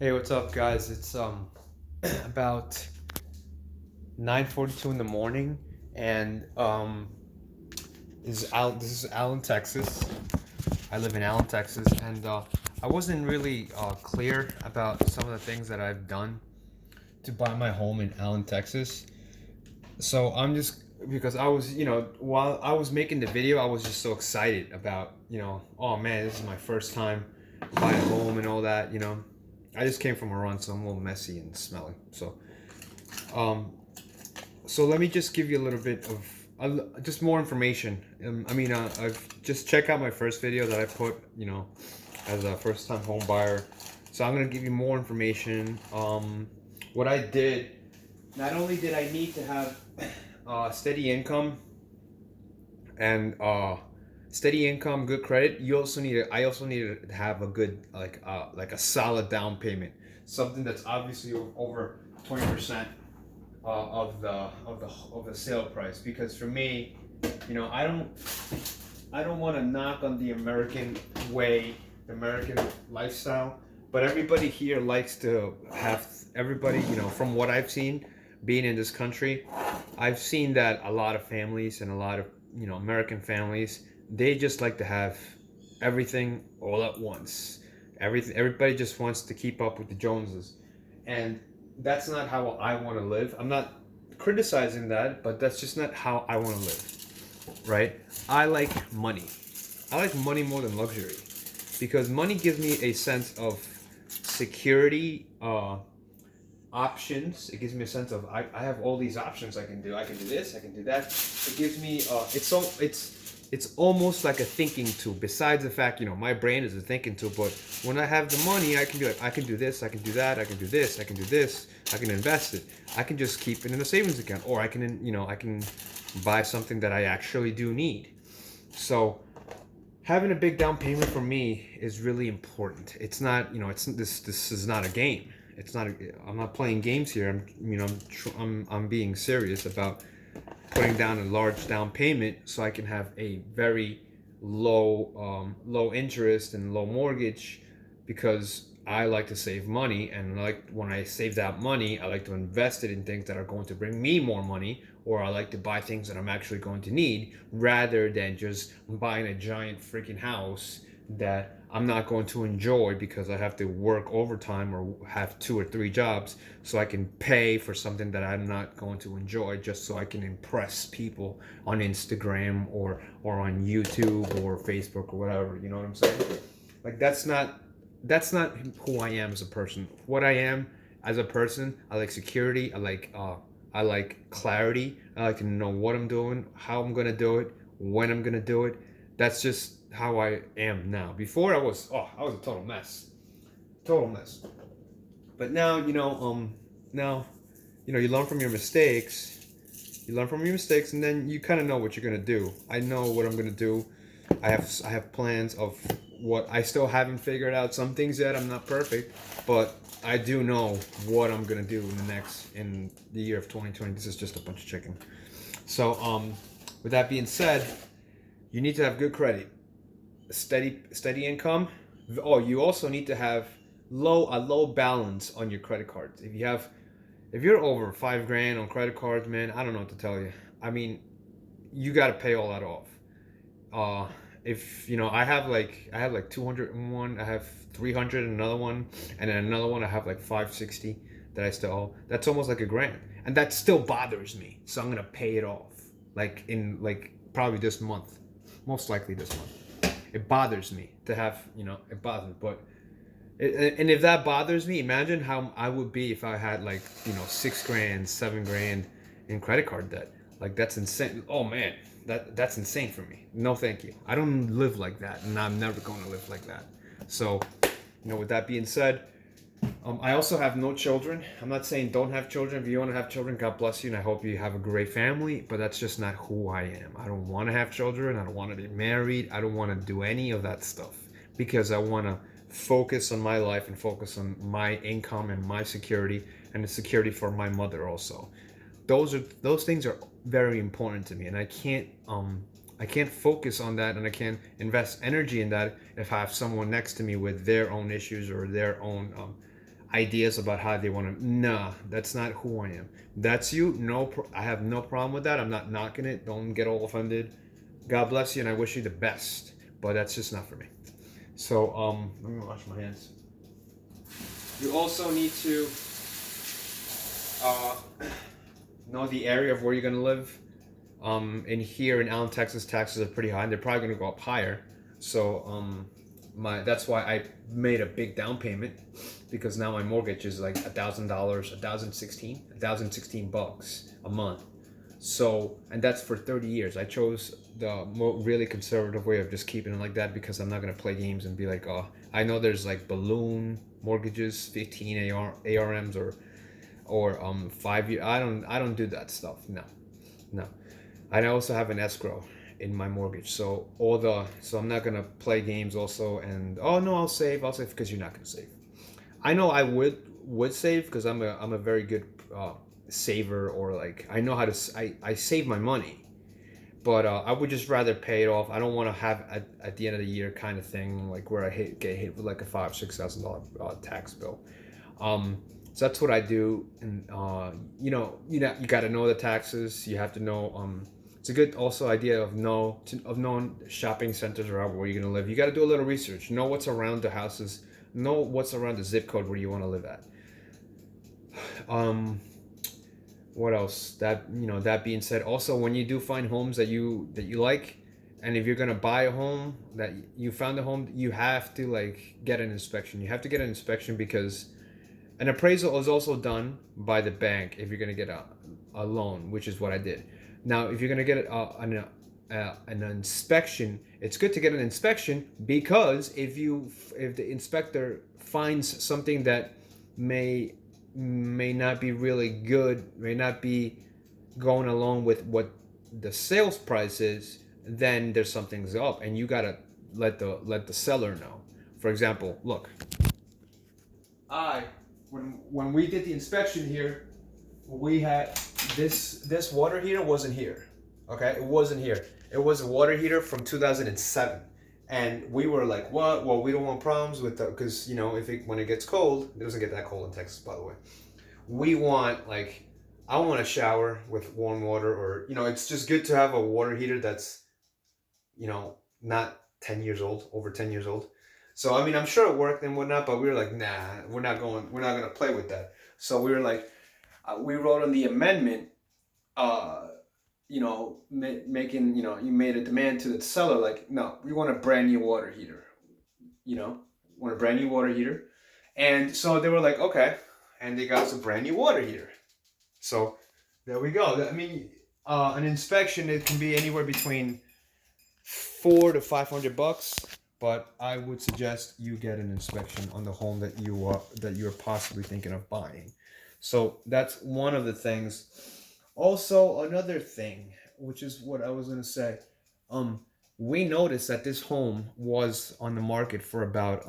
Hey, what's up, guys? It's about 9:42 in the morning, and this is Allen, Texas. I live in Allen, Texas, and I wasn't really clear about some of the things that I've done to buy my home in Allen, Texas. So I'm just because I was, while I was making the video, I was just so excited about, oh man, this is my first time buying a home and all that. I just came from a run, so I'm a little messy and smelly. Um, so let me just give you a little bit of just more information. I've just check out my first video that I put, as a first-time home buyer. So I'm gonna give you more information. What I did. Not only did I need to have steady income and good credit, I also needed to have a good like a solid down payment, something that's obviously over 20% of the sale price. Because for me, I don't want to knock on the American way, the American lifestyle, but everybody here likes to have everybody, from what I've seen being in this country, I've seen that a lot of families and a lot of, American families, they just like to have everything all at once. Everybody just wants to keep up with the Joneses. And that's not how I want to live. I'm not criticizing that, but that's just not how I want to live, right? I like money. I like money more than luxury because money gives me a sense of security, options. It gives me a sense of I have all these options I can do. I can do this, I can do that. It gives me it's almost like a thinking tool. Besides the fact, my brain is a thinking tool, but when I have the money, I can be like, I can do this, I can do that, I can do this, I can do this, I can invest it. I can just keep it in a savings account, or I can buy something that I actually do need. So having a big down payment for me is really important. It's not, it's this is not a game. It's not. I'm not playing games here. I'm being serious about putting down a large down payment so I can have a very low interest and low mortgage, because I like to save money, and like when I save that money, I like to invest it in things that are going to bring me more money, or I like to buy things that I'm actually going to need rather than just buying a giant freaking house that I'm not going to enjoy because I have to work overtime or have two or three jobs so I can pay for something that I'm not going to enjoy just so I can impress people on Instagram or on YouTube or Facebook or whatever. You know what I'm saying? Like that's not who I am as a person. What I am as a person, I like security. I like clarity. I like to know what I'm doing, how I'm gonna do it, when I'm gonna do it. That's just how I am now. Before I was a total mess. But now you learn from your mistakes. You learn from your mistakes, and then you kind of know what you're gonna do. I know what I'm gonna do. I have plans of what I still haven't figured out. Some things yet. I'm not perfect, but I do know what I'm gonna do in the year of 2020. This is just a bunch of chicken. So with that being said, you need to have good credit, steady income. Oh, you also need to have a low balance on your credit cards. If you're over 5 grand on credit cards, man, I don't know what to tell you. I mean, you got to pay all that off. If I have like 201, I have 300 another one, and then another one I have like 560 that I still owe. That's almost like a grand, and that still bothers me. So I'm gonna pay it off, like in like probably this month, most likely this month. It bothers me to have, it bothers me, but and if that bothers me, imagine how I would be if I had like 6 grand, 7 grand in credit card debt. Like that's insane. Oh man, that's insane for me. No, thank you. I don't live like that, and I'm never going to live like that. So, with that being said, I also have no children. I'm not saying don't have children. If you want to have children, God bless you, and I hope you have a great family. But that's just not who I am. I don't want to have children. I don't want to be married. I don't want to do any of that stuff because I want to focus on my life and focus on my income and my security and the security for my mother also. Those things are very important to me, and I can't focus on that, and I can't invest energy in that if I have someone next to me with their own issues or their own ideas about how they want to. Nah, that's not who I am. That's you. No, I have no problem with that. I'm not knocking it. Don't get all offended. God bless you, and I wish you the best. But that's just not for me. So let me wash my hands. You also need to uh, know the area of where you're gonna live. In here in Allen, Texas, taxes are pretty high. And they're probably gonna go up higher. So that's why I made a big down payment, because now my mortgage is like $1,000, 1,016 bucks a month. So, and that's for 30 years. I chose the really conservative way of just keeping it like that, because I'm not gonna play games and be like, oh, I know there's like balloon mortgages, 15 ARMs or 5 year. I don't do that stuff. No, no. I also have an escrow in my mortgage, so I'm not gonna play games also. And oh no, I'll save because you're not gonna save. I know I would save, because I'm a very good saver, or like I know how to I save my money, but I would just rather pay it off. I don't want to have at the end of the year kind of thing, like where I get hit with like a $5,000-6,000 tax bill. So that's what I do. And you got to know the taxes. You have to know. It's a good also idea of knowing shopping centers or where you're gonna live. You got to do a little research. Know what's around the houses. Know what's around the zip code where you want to live at. What else? That being said, also when you do find homes that you like, and if you're gonna buy a home that you found a home, you have to like get an inspection. You have to get an inspection, because an appraisal is also done by the bank if you're gonna get a loan, which is what I did. Now, if you're gonna get an inspection, it's good to get an inspection, because if the inspector finds something that may not be really good, may not be going along with what the sales price is, then there's something's up, and you gotta let the seller know. For example, look, when we did the inspection here, we had this water heater wasn't here. Okay, it wasn't here. It was a water heater from 2007, and we were like, what? Well, we don't want problems with that, because when it gets cold, it doesn't get that cold in Texas, by the way. We want I want a shower with warm water, or it's just good to have a water heater that's not 10 years old, over 10 years old. So I mean, I'm sure it worked and whatnot, but we were like, nah, we're not gonna play with that. So we were like, we wrote on the amendment, making, you made a demand to the seller, like, no, we want a brand new water heater, want a brand new water heater. And so they were like, okay, and they got us a brand new water heater. So there we go. I mean, an inspection, it can be anywhere between $400 to $500, but I would suggest you get an inspection on the home that you're possibly thinking of buying. So that's one of the things. Also, another thing, which is what I was gonna say, we noticed that this home was on the market for about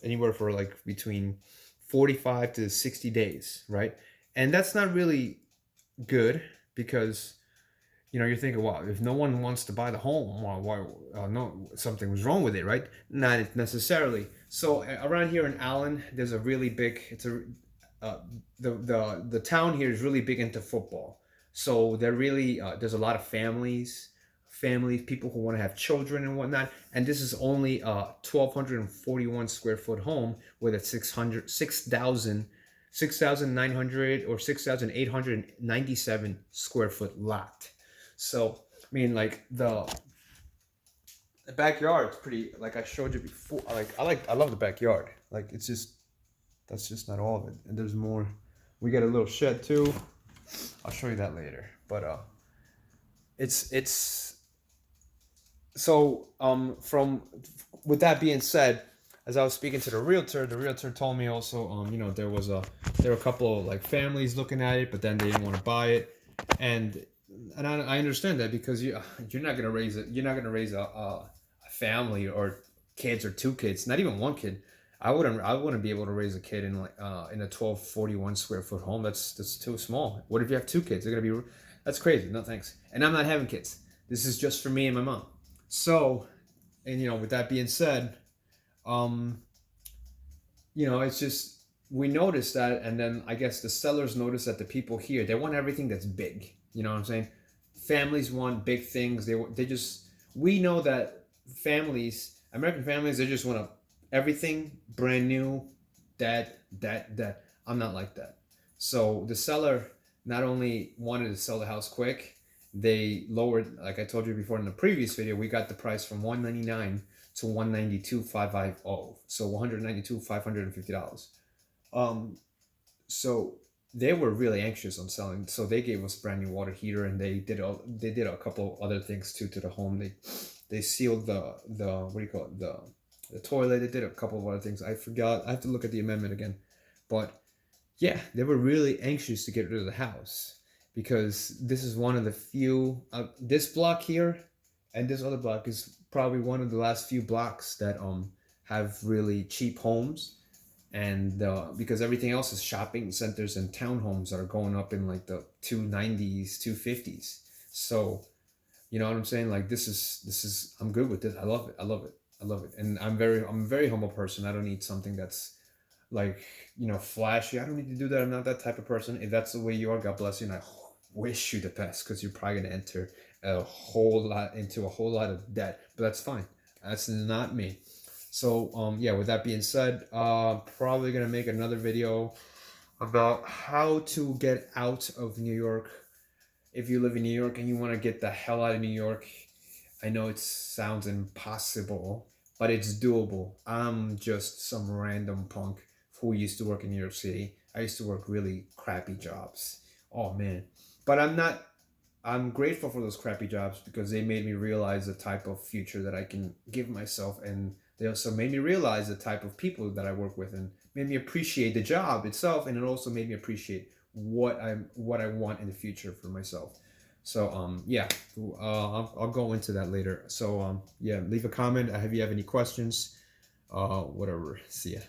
anywhere for like between 45 to 60 days, right? And that's not really good, because you're thinking, well, if no one wants to buy the home, why no, something was wrong with it, right? Not necessarily. So around here in Allen, there's a really big, the town here is really big into football. So they're really there's a lot of families, people who want to have children and whatnot. And this is only a 1,241 square foot home with a 6,900 or 6,897 square foot lot. So I mean, like the backyard is pretty, like I showed you before. I love the backyard. Like that's just not all of it. And there's more. We got a little shed too. I'll show you that later. But it's so from with that being said, as I was speaking to the realtor told me also there were a couple of like families looking at it, but then they didn't want to buy it. And I understand that, because you're not gonna raise a family or kids, or two kids, not even one kid. I wouldn't be able to raise a kid in a 1,241 square foot home. That's too small. What if you have two kids? That's crazy. No thanks. And I'm not having kids. This is just for me and my mom. So, and with that being said, it's just we noticed that, and then I guess the sellers noticed that the people here, they want everything that's big. You know what I'm saying? Families want big things. They just, we know that families, American families, they just want everything brand new. That. I'm not like that. So the seller not only wanted to sell the house quick, they lowered, like I told you before in the previous video, we got the price from 199 to 192,550. So 192 $550. So they were really anxious on selling. So they gave us brand new water heater, and they did a couple other things too to the home. They sealed the what do you call it, the toilet. They did a couple of other things. I forgot. I have to look at the amendment again, but yeah, they were really anxious to get rid of the house because this is one of the few. This block here and this other block is probably one of the last few blocks that have really cheap homes, and because everything else is shopping centers and townhomes that are going up in like the 290s, 250s. So you know what I'm saying? Like this is I'm good with this. I love it. I love it. I love it. And I'm a very humble person. I don't need something that's like, you know, flashy. I don't need to do that. I'm not that type of person. If that's the way you are, God bless you, and I wish you the best, because you're probably gonna enter a whole lot of debt. But that's fine. That's not me. So yeah, with that being said, probably gonna make another video about how to get out of New York. If you live in New York and you want to get the hell out of New York, I know it sounds impossible, but it's doable. I'm just some random punk who used to work in New York City. I used to work really crappy jobs. Oh man. But I'm grateful for those crappy jobs because they made me realize the type of future that I can give myself, and they also made me realize the type of people that I work with, and made me appreciate the job itself, and it also made me appreciate what I want in the future for myself. So yeah, I'll go into that later. So yeah, leave a comment if you have any questions. Whatever. See ya.